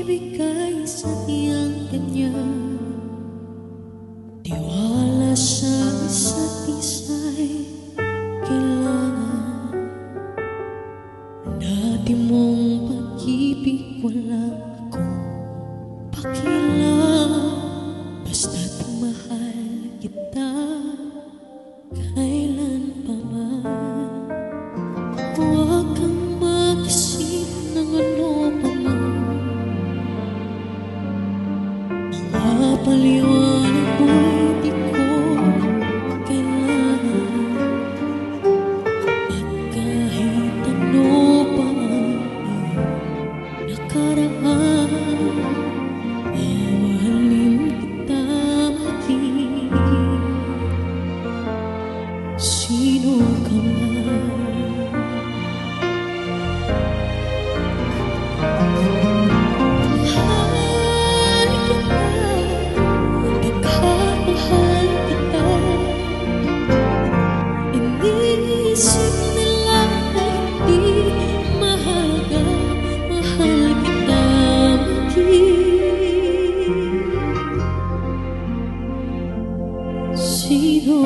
ibigay sa iyang kanya. Tiwala sa isa't isa'y kailangan. Dati mong pag-ibig walang akong pakialam. Basta't mahal kita kailan pa man. Huwag kang mag-isip ng ano pa man. Mga paliwanag mo'y di ko kailangan. At kahit ano pa ang iyong nakaraan, mamahalin kita maging sino ka man. Mahal kita, pagkamahal kita. Iniisip nila na hindi mahalaga, mahal kita maging sino